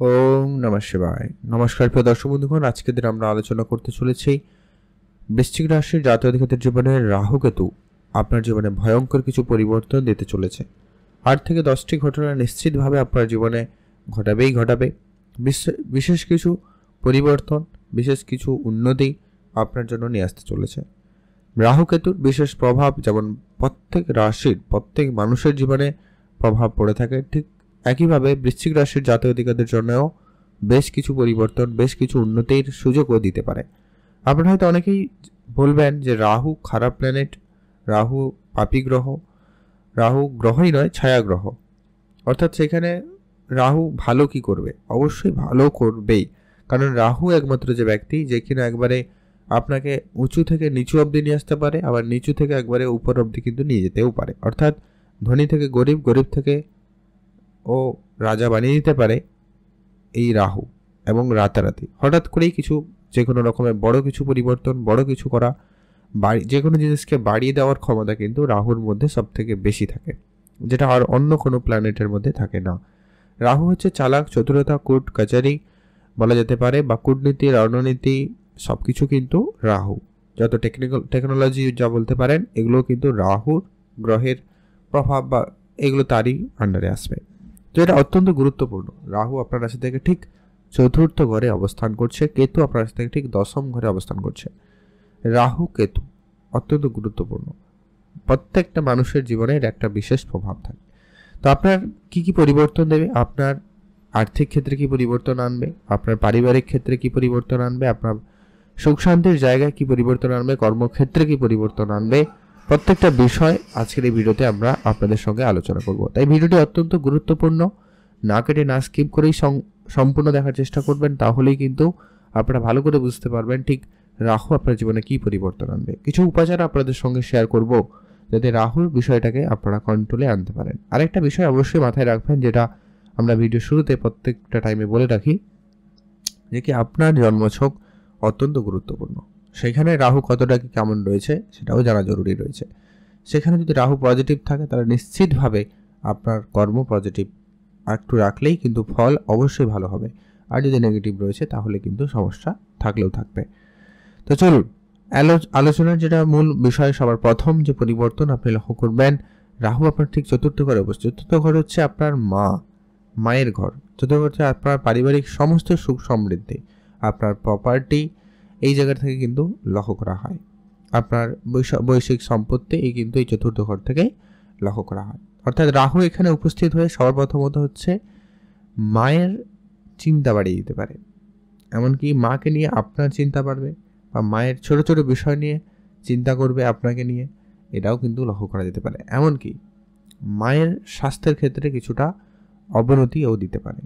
ওম নমঃ শিবায়। নমস্কার প্রিয় দর্শক বন্ধুগণ, আজকের দিন আমরা আলোচনা করতে চলেছি বৃশ্চিক রাশির জাতক জাতিকাদের জীবনে রাহু কেতু আপনার জীবনে ভয়ঙ্কর কিছু পরিবর্তন দিতে চলেছে। 8 থেকে 10টি ঘটনা নিশ্চিতভাবে আপনার জীবনে ঘটাবে। বিশেষ কিছু পরিবর্তন, বিশেষ কিছু উন্নতি আপনার জন্য নিয়ে আসতে চলেছে। রাহু কেতুর বিশেষ প্রভাব যেমন প্রত্যেক রাশির প্রত্যেক মানুষের জীবনে প্রভাব পড়ে থাকে, ঠিক একইভাবে বৃশ্চিক রাশির জাতক জাতিকাদের জন্যও বেশ কিছু পরিবর্তন, বেশ কিছু উন্নতির সুযোগও দিতে পারে। আপনারা হয়তো অনেকেই বলবেন যে রাহু খারাপ প্ল্যানেট, রাহু পাপী গ্রহ, রাহু গ্রহই নয় ছায়া গ্রহ, অর্থাৎ সেখানে রাহু ভালো কি করবে? অবশ্যই ভালো করবেই, কারণ রাহু একমাত্র যে ব্যক্তি যে কিনা একবারে আপনাকে উঁচু থেকে নিচু অবধি নিয়ে আসতে পারে, আবার নিচু থেকে একবারে উপর অবধি কিন্তু নিয়ে যেতেও পারে। অর্থাৎ ধনী থেকে গরিব, গরিব থেকে ও রাজা বানিয়ে দিতে পারে এই রাহু। এবং রাতারাতি হঠাৎ করেই কিছু যে কোনো রকমের বড় কিছু পরিবর্তন, বড় কিছু করা, যে কোনো জিনিসকে বাড়িয়ে দেওয়ার ক্ষমতা কিন্তু রাহুর মধ্যে সব থেকে বেশি থাকে, যেটা আর অন্য কোনো প্ল্যানেটের মধ্যে থাকে না। রাহু হচ্ছে চালাক, চতুরতা, কোর্ট কাচারি বলা যেতে পারে, বা কূটনীতি, রণনীতি সব কিছু কিন্তু রাহু। যত টেকনোলজি যা বলতে পারেন এগুলো কিন্তু রাহুর গ্রহের প্রভাব, বা এগুলো তারই আন্ডারে আসবে। তো এটা অত্যন্ত গুরুত্বপূর্ণ। রাহু আপনার রাশি থেকে ঠিক চতুর্থ ঘরে অবস্থান করছে, কেতু আপনার রাশি থেকে ঠিক দশম ঘরে অবস্থান করছে। রাহু কেতু অত্যন্ত গুরুত্বপূর্ণ, প্রত্যেকটা মানুষের জীবনের একটা বিশেষ প্রভাব থাকে। তো আপনার কি কি পরিবর্তন দেবে? আপনার আর্থিক ক্ষেত্রে কি পরিবর্তন আনবে, আপনার পারিবারিক ক্ষেত্রে কি পরিবর্তন আনবে, আপনার সুখ শান্তির জায়গায় কি পরিবর্তন আনবে, কর্মক্ষেত্রে কি পরিবর্তন আনবে, প্রত্যেকটা বিষয় আজকের এই ভিডিওতে আমরা আপনাদের সঙ্গে আলোচনা করব। তাই ভিডিওটি অত্যন্ত গুরুত্বপূর্ণ, না কেটে না স্কিপ করেই সম্পূর্ণ দেখার চেষ্টা করবেন, তাহলেই কিন্তু আপনারা ভালো করে বুঝতে পারবেন ঠিক রাহু আপনার জীবনে কি পরিবর্তন আনবে। কিছু উপাচার আপনাদের সঙ্গে শেয়ার করব যাতে রাহুর বিষয়টাকে আপনারা কন্ট্রোলে আনতে পারেন। আরেকটা বিষয় অবশ্যই মাথায় রাখবেন, যেটা আমরা ভিডিও শুরুতে প্রত্যেকটা টাইমে বলে রাখি, যে কি আপনার জন্মছক অত্যন্ত গুরুত্বপূর্ণ। সেখানে রাহু কতটা কি কেমন রয়েছে সেটাও জানা জরুরি রয়েছে। সেখানে যদি রাহু পজিটিভ থাকে তাহলে নিশ্চিতভাবে আপনার কর্ম পজিটিভ একটু রাখলেই কিন্তু ফল অবশ্যই ভালো হবে। আর যদি নেগেটিভ রয়েছে তাহলে কিন্তু সমস্যা থাকলেও থাকবে। তো চলুন আলোচনার যেটা মূল বিষয়, সবার প্রথম যে পরিবর্তন আপনি লক্ষ্য করবেন, রাহু আপনার ঠিক চতুর্থ ঘরে অবস্থিত। চতুর্থ ঘর হচ্ছে আপনার মায়ের ঘর। চতুর্থ হচ্ছে আপনার পারিবারিক সমস্ত সুখ সমৃদ্ধি, আপনার প্রপার্টি, এই জায়গা থেকে কিন্তু লক্ষ্য করা হয়। আপনার বৈশ্বিক সম্পত্তি এই কিন্তু এই চতুর্থ ঘর থেকে লক্ষ্য করা হয়। অর্থাৎ রাহু এখানে উপস্থিত হয়ে সবার প্রথমত হচ্ছে মায়ের চিন্তা বাড়িয়ে দিতে পারে। এমনকি মাকে নিয়ে আপনার চিন্তা বাড়বে, বা মায়ের ছোট ছোট বিষয় নিয়ে চিন্তা করবে আপনাকে নিয়ে, এটাও কিন্তু লক্ষ্য করা যেতে পারে। এমনকি মায়ের স্বাস্থ্যের ক্ষেত্রে কিছুটা অবনতিও দিতে পারে।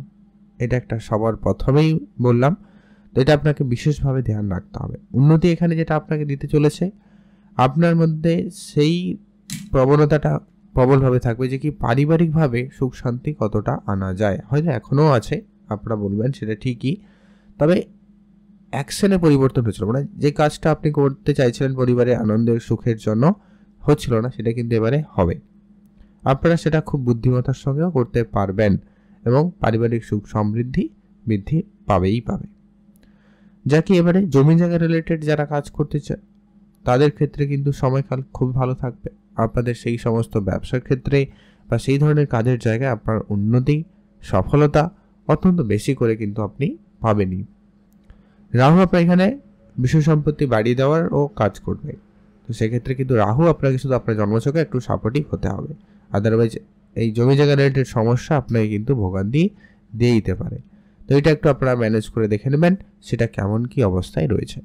এটা একটা সবার প্রথমেই বললাম, তো এটা আপনাকে বিশেষভাবে ধ্যান রাখতে হবে। উন্নতি এখানে যেটা আপনাকে দিতে চলেছে, আপনার মধ্যে সেই প্রবণতাটা প্রবলভাবে থাকবে যে কি পারিবারিকভাবে সুখ শান্তি কতটা আনা যায়। হয়তো এখনও আছে, আপনারা বলবেন সেটা ঠিকই, তবে অ্যাকশনে পরিবর্তন হচ্ছিল, মানে যে কাজটা আপনি করতে চাইছিলেন পরিবারের আনন্দের সুখের জন্য হচ্ছিল না, সেটা কিন্তু এবারে হবে। আপনারা সেটা খুব বুদ্ধিমত্তার সঙ্গেও করতে পারবেন এবং পারিবারিক সুখ সমৃদ্ধি বৃদ্ধি পাবেই পাবে। যা কি এবারে জমি জায়গা রিলেটেড যারা কাজ করতে চায় তাদের ক্ষেত্রে কিন্তু সময়কাল খুব ভালো থাকবে। আপনাদের সেই সমস্ত ব্যবসার ক্ষেত্রে বা সেই ধরনের কাজের জায়গায় আপনার উন্নতি, সফলতা অত্যন্ত বেশি করে কিন্তু আপনি পাবেনই। রাহু আপনার এখানে বিষয় সম্পত্তি বাড়িয়ে দেওয়ার ও কাজ করবে। তো সেক্ষেত্রে কিন্তু রাহু আপনাকে শুধু আপনার জন্মছকে একটু সাপোর্টিভ হতে হবে, আদারওয়াইজ এই জমি জায়গা রিলেটেড সমস্যা আপনাকে কিন্তু ভোগান্তি দিয়ে দিতে পারে। তো এটা একটু আপনারা ম্যানেজ করে দেখে নেবেন সেটা কেমন কি অবস্থায় রয়েছে।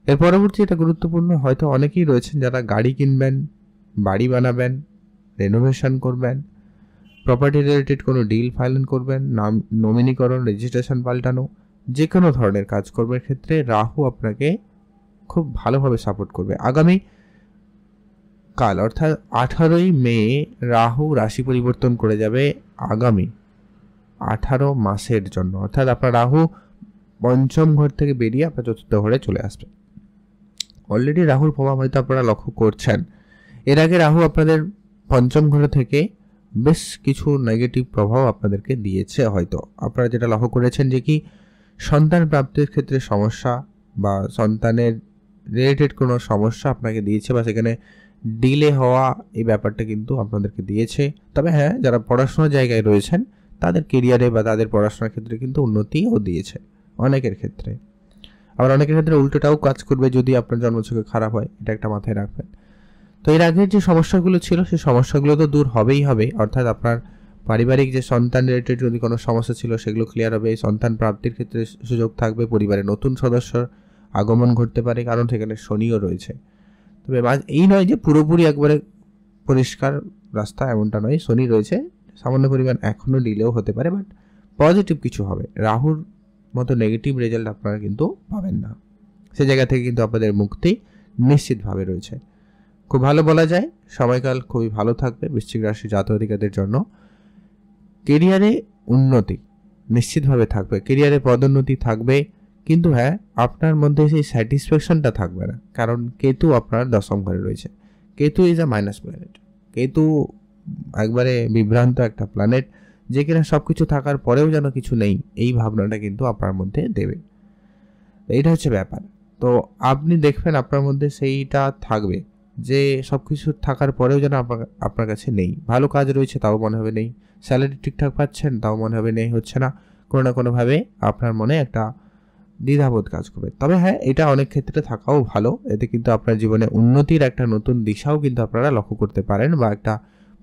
এর পরবর্তী এটা গুরুত্বপূর্ণ, হয়তো অনেকেই রয়েছেন যারা গাড়ি কিনবেন, বাড়ি বানাবেন, রেনোভেশন করবেন, প্রপার্টি রিলেটেড কোনো ডিল ফাইল করবেন, নাম নমিনীকরণ, রেজিস্ট্রেশন পাল্টানো, যে কোনো ধরনের কাজকর্মের ক্ষেত্রে রাহু আপনাকে খুব ভালোভাবে সাপোর্ট করবে। আগামী কাল অর্থাৎ 18ই মে রাহু রাশি পরিবর্তন করে যাবে আগামী 18 মাসের জন্য। অর্থাৎ আপনার রাহু পঞ্চম ঘর থেকে বেরিয়ে আপনার চতুর্থ ঘরে চলে আসবে। অলরেডি রাহুর প্রভাব হয়তো আপনারা লক্ষ্য করছেন। এর আগে রাহু আপনাদের পঞ্চম ঘর থেকে বেশ কিছু নেগেটিভ প্রভাব আপনাদেরকে দিয়েছে। হয়তো আপনারা যেটা লক্ষ্য করেছেন যে কি সন্তান প্রাপ্তির ক্ষেত্রে সমস্যা বা সন্তানের রিলেটেড কোনো সমস্যা আপনাকে দিয়েছে বা সেখানে ডিলে হওয়া, এই ব্যাপারটা কিন্তু আপনাদেরকে দিয়েছে। তবে হ্যাঁ, যারা পড়াশোনার জায়গায় রয়েছেন তাদের কেরিয়ারে বা তাদের পড়াশোনার ক্ষেত্রে কিন্তু উন্নতিও দিয়েছে অনেকের ক্ষেত্রে। আবার অনেকের ক্ষেত্রে উল্টোটাও কাজ করবে যদি আপনার জন্মছকে খারাপ হয়, এটা একটা মাথায় রাখবেন। তো এর আগের যে সমস্যাগুলো ছিল সেই সমস্যাগুলো তো দূর হবেই হবে, অর্থাৎ আপনার পারিবারিক যে সন্তান রিলেটেড যদি কোনো সমস্যা ছিল সেগুলো ক্লিয়ার হবে, সন্তান প্রাপ্তির ক্ষেত্রে সুযোগ থাকবে, পরিবারে নতুন সদস্যর আগমন ঘটতে পারে, কারণ সেখানে শনিও রয়েছে। তবে এই নয় যে পুরোপুরি একবারে পরিষ্কার রাস্তা, এমনটা নয়, শনি রয়েছে, সামান্য পরিমাণ এখনও ডিলেও হতে পারে, বাট পজিটিভ কিছু হবে। রাহুর মতো নেগেটিভ রেজাল্ট আপনারা কিন্তু পাবেন না, সে জায়গা থেকে কিন্তু আপনাদের মুক্তি নিশ্চিতভাবে রয়েছে। খুব ভালো বলা যায়, সময়কাল খুবই ভালো থাকবে বৃশ্চিক রাশি জাতক-জাতিকাদের জন্য। কেরিয়ারে উন্নতি নিশ্চিতভাবে থাকবে, কেরিয়ারে পদোন্নতি থাকবে, কিন্তু হ্যাঁ, আপনার মধ্যে সেই স্যাটিসফ্যাকশনটা থাকবে না, কারণ কেতু আপনার দশম ঘরে রয়েছে। Ketu is a minus planet. Ketu একবারে বিভ্রান্ত একটা প্ল্যানেট, যে কিনা সব কিছু থাকার পরেও যেন কিছু নেই, এই ভাবনাটা কিন্তু আপনার মধ্যে দেবে। এইটা হচ্ছে ব্যাপার। তো আপনি দেখবেন আপনার মধ্যে সেইটা থাকবে যে সব কিছু থাকার পরেও যেন আপনার কাছে নেই। ভালো কাজ রয়েছে তাও মনে হবে নেই, স্যালারি ঠিকঠাক পাচ্ছেন তাও মনে হবে নেই, হচ্ছে না, কোনো না কোনোভাবে আপনার মনে একটা দ্বিধাবোধ কাজ করবে। তবে হ্যাঁ, এটা অনেক ক্ষেত্রে থাকাও ভালো, এতে কিন্তু আপনার জীবনে উন্নতির একটা নতুন দিশাও কিন্তু আপনারা লক্ষ্য করতে পারেন বা একটা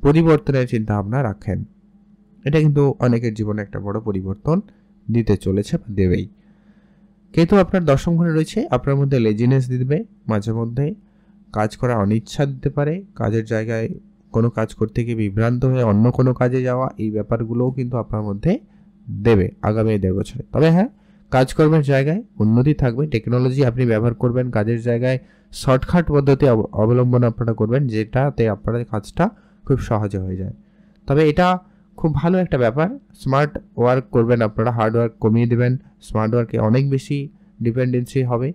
পরিবর্তনের চিন্তা ভাবনা রাখেন। এটা কিন্তু অনেকের জীবনে একটা বড় পরিবর্তন দিতে চলেছে বা দেবেই। কেতু আপনার দশম ঘরে রয়েছে, আপনার মধ্যে লেজিনেস দিবে, মাঝে মধ্যে কাজ করা অনিচ্ছা দিতে পারে, কাজের জায়গায় কোনো কাজ করতে গিয়ে বিভ্রান্ত হয়ে অন্য কোনো কাজে যাওয়া, এই ব্যাপারগুলোও কিন্তু আপনার মধ্যে দেবে আগামী 1.5 বছরে। তবে হ্যাঁ, কাজকর্মের জায়গায় উন্নতি থাকবে, টেকনোলজি আপনি ব্যবহার করবেন, কাজের জায়গায় শর্টকাট পদ্ধতি অবলম্বন আপনারা করবেন, যেটাতে আপনাদের কাজটা খুব সহজে হয়ে যায়। তবে এটা খুব ভালো একটা ব্যাপার, স্মার্ট ওয়ার্ক করবেন আপনারা, হার্ড ওয়ার্ক কমিয়ে দেবেন, স্মার্ট ওয়ার্কে অনেক বেশি ডিপেন্ডেন্সি হবে।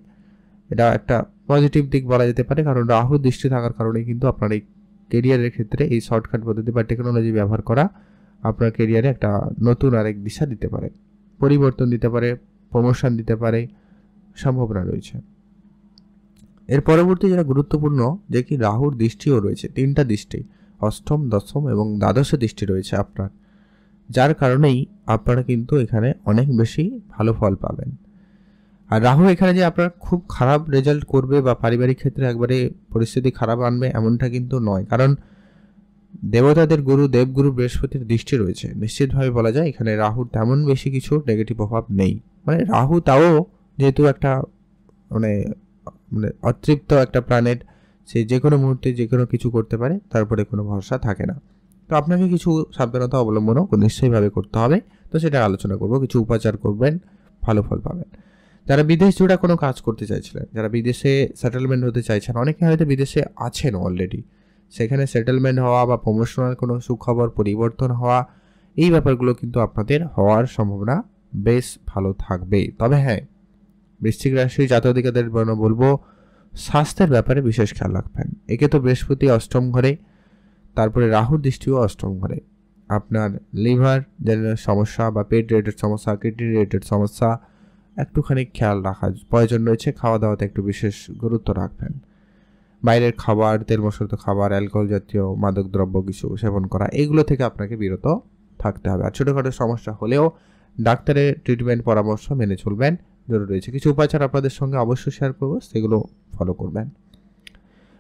এটা একটা পজিটিভ দিক বলা যেতে পারে, কারণ রাহু দৃষ্টি থাকার কারণে কিন্তু আপনার এই কেরিয়ারের ক্ষেত্রে এই শর্টকাট পদ্ধতি বা টেকনোলজি ব্যবহার করা আপনার কেরিয়ারে একটা নতুন আরেক দিশা দিতে পারে, পরিবর্তন দিতে পারে, প্রমোশন দিতে পারে, সম্ভাবনা রয়েছে। এর পরবর্তী যেটা গুরুত্বপূর্ণ, যে কি রাহুর দৃষ্টিও রয়েছে, 3টা দৃষ্টি, অষ্টম, দশম এবং দ্বাদশে দৃষ্টি রয়েছে আপনার, যার কারণেই আপনারা কিন্তু এখানে অনেক বেশি ভালো ফল পাবেন। আর রাহু এখানে যে আপনার খুব খারাপ রেজাল্ট করবে বা পারিবারিক ক্ষেত্রে একবারে পরিস্থিতি খারাপ আনবে এমনটা কিন্তু নয়, কারণ দেবতাদের গুরু দেবগুরু বৃহস্পতির দৃষ্টি রয়েছে। নিশ্চিতভাবে বলা যায় এখানে রাহুর তেমন বেশি কিছু নেগেটিভ প্রভাব নেই। মানে রাহু তাও যেহেতু একটা মানে মানে অতৃপ্ত একটা প্ল্যানেট, সে যে কোনো মুহূর্তে যে কোনো কিছু করতে পারে, তারপরে কোনো ভরসা থাকে না। তো আপনাকে কিছু সাবধানতা অবলম্বনও নিশ্চয়ইভাবে করতে হবে, তো সেটা আলোচনা করব। কিছু উপাচার করবেন, ভালো ফল পাবেন। যারা বিদেশ জুড়ে কোনো কাজ করতে চাইছিলেন, যারা বিদেশে সেটেলমেন্ট হতে চাইছেন, অনেকে হয়তো বিদেশে আছেন অলরেডি, সেখানে সেটেলমেন্ট হওয়া বা প্রমোশনাল কোনো সুখবর, পরিবর্তন হওয়া, এই ব্যাপারগুলো কিন্তু আপনাদের হওয়ার সম্ভাবনা বেশ ভালো থাকবে। তবে হ্যাঁ, বৃশ্চিক রাশির জাতক-জাতিকাদের বলবো স্বাস্থ্যের ব্যাপারে বিশেষ খেয়াল রাখবেন। একে তো বৃহস্পতি অষ্টম ঘরে, তারপরে রাহুর দৃষ্টিও অষ্টম ঘরে। আপনার লিভার সমস্যা বা পেট রিলেটেড সমস্যা, কিডনি রিলেটেড সমস্যা একটুখানি খেয়াল রাখা প্রয়োজন রয়েছে। খাওয়া দাওয়াতে একটু বিশেষ গুরুত্ব রাখবেন। বাইরের খাবার, তেল মশলাযুক্ত খাবার, অ্যালকোহল জাতীয় মাদক দ্রব্য কিছু সেবন করা, এগুলো থেকে আপনাকে বিরত থাকতে হবে। আর ছোটোখাটো সমস্যা হলেও ডাক্তারের ট্রিটমেন্ট পরামর্শ মেনে চলবেন, জরুরি রয়েছে। কিছু উপাচার আপনাদের সঙ্গে অবশ্যই শেয়ার করবো, সেগুলো ফলো করবেন।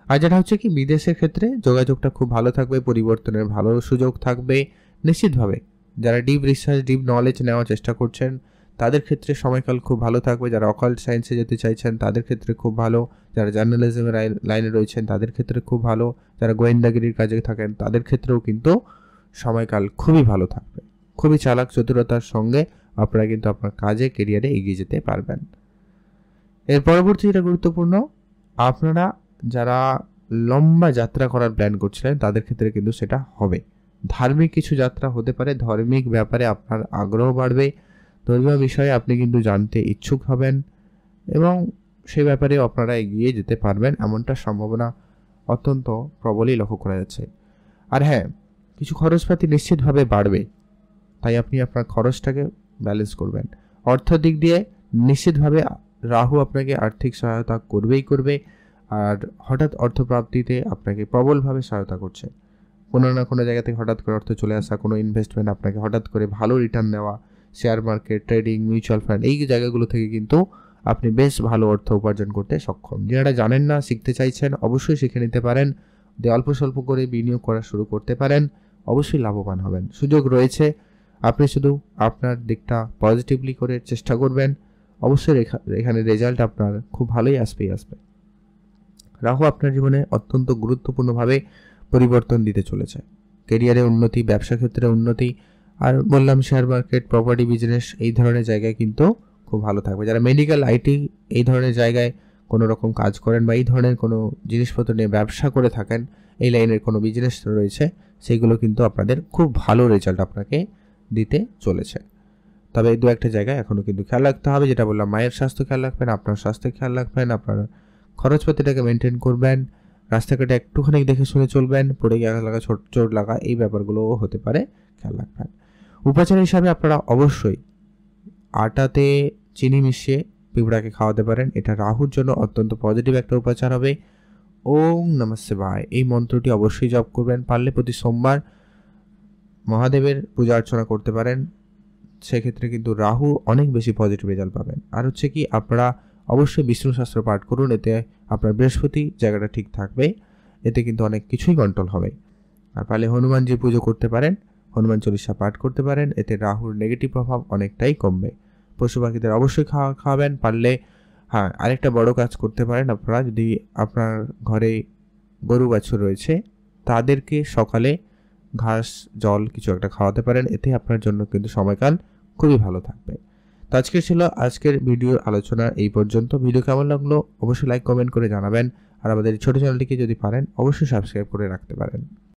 আর যেটা হচ্ছে কি, বিদেশের ক্ষেত্রে যোগাযোগটা খুব ভালো থাকবে, পরিবর্তনের ভালো সুযোগ থাকবে নিশ্চিতভাবে। যারা ডিপ রিসার্চ, ডিপ নলেজ নেওয়ার চেষ্টা করছেন, তাদের ক্ষেত্রে সময়কাল খুব ভালো থাকবে। যারা অকাল্ট সায়েন্সে যেতে চাইছেন তাদের ক্ষেত্রে খুব ভালো, যারা জার্নালিজমের লাইনে রয়েছেন তাদের ক্ষেত্রে খুব ভালো, যারা গোয়েন্দাগিরির কাজে থাকেন তাদের ক্ষেত্রেও কিন্তু সময়কাল খুবই ভালো থাকবে। খুবই চালাক চতুরতার সঙ্গে আপনারা কিন্তু আপনার কাজে, কেরিয়ারে এগিয়ে যেতে পারবেন। এর পরবর্তী যেটা গুরুত্বপূর্ণ, আপনারা যারা লম্বা যাত্রা করার প্ল্যান করছিলেন তাদের ক্ষেত্রে কিন্তু সেটা হবে। ধার্মিক কিছু যাত্রা হতে পারে, ধার্মিক ব্যাপারে আপনার আগ্রহ বাড়বে, ধর্মীয় বিষয়ে আপনি কিন্তু জানতে ইচ্ছুক হবেন এবং সেই ব্যাপারে আপনারা এগিয়ে যেতে পারবেন, এমনটা সম্ভাবনা অত্যন্ত প্রবলই লক্ষ্য করা যাচ্ছে। আর হ্যাঁ, কিছু খরচপাতি নিশ্চিতভাবে বাড়বে, তাই আপনি আপনার খরচটাকে ব্যালেন্স করবেন। অর্থের দিক দিয়ে নিশ্চিতভাবে রাহু আপনাকে আর্থিক সহায়তা করবেই করবে, আর হঠাৎ অর্থপ্রাপ্তিতে আপনাকে প্রবলভাবে সহায়তা করছে। কোনো না কোনো জায়গা থেকে হঠাৎ করে অর্থ চলে আসা, কোনো ইনভেস্টমেন্ট আপনাকে হঠাৎ করে ভালো রিটার্ন দেওয়া, share market, trading, mutual fund, এই জায়গাগুলো থেকে কিন্তু আপনি বেশ ভালো অর্থ উপার্জন করতে সক্ষম। যারা জানেন না, শিখতে চাইছেন, অবশ্যই শিখে নিতে পারেন। অল্প স্বল্প করে বিনিয়োগ করা শুরু করতে পারেন, অবশ্যই লাভবান হবেন। সুযোগ রয়েছে, আপনি শুধু আপনার দিকটা পজিটিভলি করে চেষ্টা করবেন, অবশ্যই এখানে রেজাল্ট আপনার খুব ভালোই আসবে। রাহু আপনার জীবনে অত্যন্ত গুরুত্বপূর্ণভাবে পরিবর্তন দিতে চলেছে। কেরিয়ারে উন্নতি, ব্যবসা ক্ষেত্রে উন্নতি, আর বললাম শেয়ার মার্কেট, প্রপার্টি, বিজনেস, এই ধরনের জায়গায় কিন্তু খুব ভালো থাকবে। যারা মেডিকেল, আইটি এই ধরনের জায়গায় কোনো রকম কাজ করেন বা এই ধরনের কোনো জিনিসপত্র নিয়ে ব্যবসা করে থাকেন, এই লাইনের কোনো বিজনেস রয়েছে, সেইগুলো কিন্তু আপনাদের খুব ভালো রেজাল্ট আপনাকে দিতে চলেছে। তবে দু একটা জায়গায় এখনও কিন্তু খেয়াল রাখতে হবে, যেটা বললাম, মায়ের স্বাস্থ্য খেয়াল রাখবেন, আপনার স্বাস্থ্য খেয়াল রাখবেন, আপনার খরচপাতিটাকে মেনটেন করবেন, রাস্তাঘাটে একটুখানি দেখে শুনে চলবেন, পড়ে লাগা, চোট লাগা, এই ব্যাপারগুলোও হতে পারে, খেয়াল রাখবেন। উপাচার হিসাবে আপনারা অবশ্যই আটাতে চিনি মিশিয়ে পিঁপড়াকে খাওয়াতে পারেন, এটা রাহুর জন্য অত্যন্ত পজিটিভ একটা উপাচার হবে। ওম নমঃ শিবায় এই মন্ত্রটি অবশ্যই জপ করবেন। পারলে প্রতি সোমবার মহাদেবের পূজা অর্চনা করতে পারেন, সেক্ষেত্রে কিন্তু রাহু অনেক বেশি পজিটিভ রেজাল্ট পাবেন। আর হচ্ছে কি, আপনারা অবশ্যই বিষ্ণু শাস্ত্র পাঠ করুন, এতে আপনার বৃহস্পতি জায়গাটা ঠিক থাকবে, এতে কিন্তু অনেক কিছুই কন্ট্রোল হবে। আর পারলে হনুমানজির পুজো করতে পারেন, হনুমান চল্লিশা পাঠ করতে পারেন, এতে রাহুর নেগেটিভ প্রভাব অনেকটাই কমবে। পশু পাখিদের অবশ্যই খাওয়াবেন। পারলে হ্যাঁ, আরেকটা বড় কাজ করতে পারেন আপনারা, যদি আপনার ঘরে গরু বাছুর রয়েছে, তাদেরকে সকালে ঘাস, জল কিছু একটা খাওয়াতে পারেন, এতে আপনার জন্য কিন্তু সময়কাল খুবই ভালো থাকবে। তো আজকের ভিডিওর আলোচনা এই পর্যন্ত। ভিডিও কেমন লাগলো অবশ্যই লাইক, কমেন্ট করে জানাবেন, আর আমাদের ছোট চ্যানেলটিকে যদি পারেন অবশ্যই সাবস্ক্রাইব করে রাখতে পারেন।